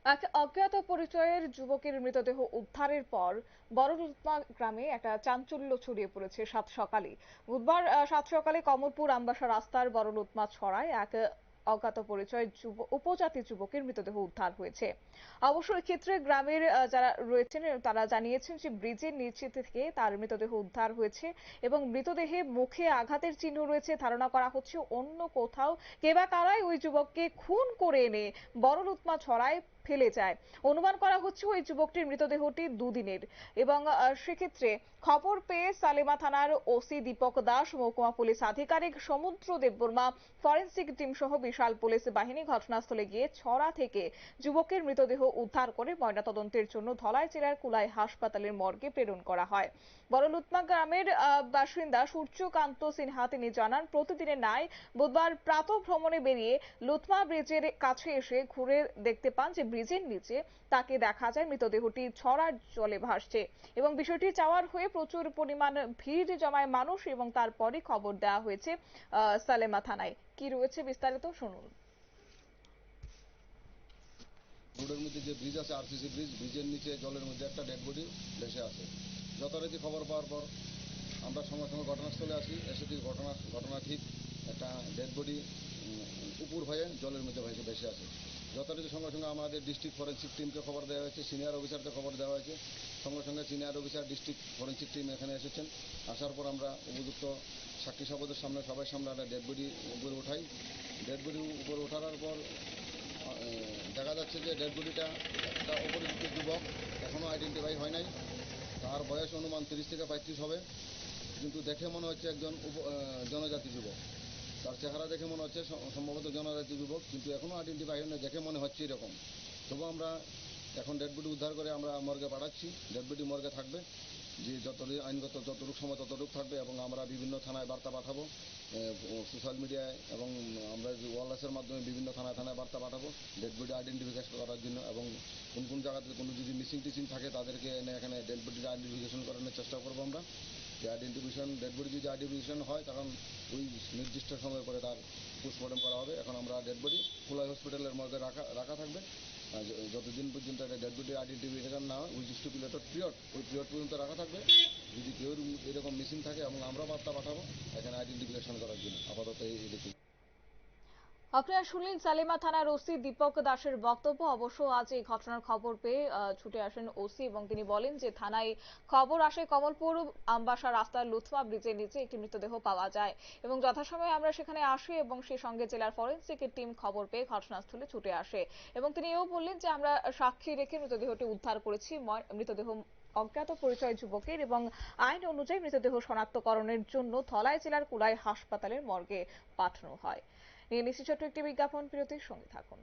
এক অজ্ঞাত পরিচয়ের যুবকের মৃতদেহ উদ্ধারের পর বড়লুতমা গ্রামে একটা চাঞ্চল্য ছড়িয়ে পড়েছে সাত সকালে। বুধবার সাত সকালে কমলপুর আমবাসা রাস্তার বড়লুতমা ছড়ায় এক অজ্ঞাত পরিচয় উপজাতি যুবকের মৃতদেহ উদ্ধার হয়েছে। অবশ্য এক্ষেত্রে গ্রামের যারা রয়েছেন তারা জানিয়েছেন যে ব্রিজের নিচে থেকে তার মৃতদেহ উদ্ধার হয়েছে এবং মৃতদেহে মুখে আঘাতের চিহ্ন রয়েছে। ধারণা করা হচ্ছে অন্য কোথাও কে বা কারাই ওই যুবককে খুন করে এনে বড়লুতমা ছড়ায় ফেলে যায়। অনুমান করা হচ্ছে ওই যুবকটির মৃতদেহটি দুদিনের এবং সেক্ষেত্রে খবর পেয়ে সালেমা থানার ওসি দীপক দাস, মহকুমা পুলিশ আধিকারিক সমুদ্র দেববর্মা, ফরেন্সিক টিম সহ বিশাল পুলিশ বাহিনী ঘটনাস্থলে গিয়ে ছড়া থেকে যুবকের মৃতদেহ উদ্ধার করে ময়নাতদন্তের জন্য ধলাই জেলার কুলাই হাসপাতালের মর্গে প্রেরণ করা হয়। বড়লুতমা গ্রামের বাসিন্দা সূর্যকান্ত সিনহা তিনি জানান, প্রতিদিনের ন্যায় বুধবার প্রাতঃ ভ্রমণে বেরিয়ে লুতমা ব্রিজের কাছে এসে ঘুরে দেখতে পান যে ব্রিজের নিচে তাকে দেখা যায় মৃতদেহটি ছড়ার জলে ভাসছে এবং বিষয়টি চাওয়ার হয়ে প্রচুর পরিমাণ ভিড় জমায় মানুষ এবং তারপরই খবর দেওয়া হয়েছে সালেমা থানায়। কি রয়েছে বিস্তারিত শুনুন। রোডের মধ্যে যে ব্রিজ আছে, আরসিসি ব্রিজ, ব্রিজের নিচে জলের মধ্যে একটা ডেড বডি ভেসে আছে। যথারীতি খবর পাওয়ার পর আমরা সঙ্গে সঙ্গে ঘটনাস্থলে আসি। এসে ঠিক ঘটনা ঠিক একটা ডেড বডি উপর হয়ে জলের মধ্যে ভেসে আছে। যথারীতি সঙ্গে সঙ্গে আমাদের ডিস্ট্রিক্ট ফরেন্সিক টিমকে খবর দেওয়া হয়েছে, সিনিয়র অফিসারকে খবর দেওয়া হয়েছে। সঙ্গে সঙ্গে senior officer, district forensic team এখানে এসেছেন। আসার পর আমরা উপযুক্ত সাক্ষী সাবদের সামনে সবাই সামনে একটা ডেড বডি উপরে উঠাই। ডেড বডি উপরে ওঠানোর পর দেখা যাচ্ছে যে ডেড বডিটা একটা অপরিচিত যুবক, এখনও আইডেন্টিফাই হয় নাই। তার বয়স অনুমান 30 থেকে 35 হবে, কিন্তু দেখে মনে হচ্ছে একজন জনজাতি যুবক। তার চেহারা দেখে মনে হচ্ছে সম্ভবত জনজাতি যুবক, কিন্তু এখনও আইডেন্টিফাই হয় না, দেখে মনে হচ্ছে এরকম। তবু আমরা এখন ডেড বডি উদ্ধার করে আমরা মর্গে পাঠাচ্ছি। ডেড বডি মর্গে থাকবে, যে আইনগত যতটুকু সময় ততটুকু থাকবে এবং আমরা বিভিন্ন থানায় বার্তা পাঠাবো, সোশ্যাল মিডিয়ায় এবং আমরা ওয়ারলেসের মাধ্যমে বিভিন্ন থানায় থানায় বার্তা পাঠাবো ডেড বডি আইডেন্টিফিকেশন করার জন্য। এবং কোন কোন জায়গাতে কোনো যদি মিসিং টিসিং থাকে তাদেরকে এনে এখানে ডেড বডির আইডেন্টিফিকেশন করানোর চেষ্টা করবো আমরা। যে আইডেন্টিফিকেশন ডেড বডি যদি আইডেন্টিফিকেশন হয় তখন ওই নির্দিষ্ট সময় পরে তার পোস্টমর্টম করা হবে। এখন আমরা ডেড বডি কুলাই হসপিটালের মধ্যে রাখা থাকবে যতদিন পর্যন্ত একটা ডেড বডি আইডেন্টিফিকেশন না হয়, উইচ স্টিপুলেটেড পিরিয়ড, ওই পিরিয়ড পর্যন্ত রাখা থাকবে। যদি কেউ এরকম মিসিং থাকে এবং আমরা বার্তা পাঠাবো এখানে আইডেন্টিফিকেশন করার জন্য। আপাতত এই আপনারা শুনলেন সালেমা থানার ওসি দীপক দাসের বক্তব্য। অবশ্য আজ এই ঘটনার খবর পেয়ে ছুটে আসেন ওসি এবং তিনি বলেন যে থানায় খবর আসে কমলপুর আমবাসা রাস্তার লুথমা ব্রিজের নিচে একটি মৃতদেহ পাওয়া যায় এবং যথাসময়ে আমরা সেখানে আসি এবং সেই সঙ্গে জেলার ফরেন্সিক টিম খবর পেয়ে ঘটনাস্থলে ছুটে আসে এবং তিনি এও বললেন যে আমরা সাক্ষী রেখে মৃতদেহটি উদ্ধার করেছি। মৃতদেহ অজ্ঞাত পরিচয় যুবকের এবং আইন অনুযায়ী মৃতদেহ শনাক্তকরণের জন্য ধলাই জেলার কুলাই হাসপাতালের মর্গে পাঠানো হয়। নিয়ে নিচ্ছি ছোট্ট একটি বিজ্ঞাপন বিরতির সঙ্গে থাকুন।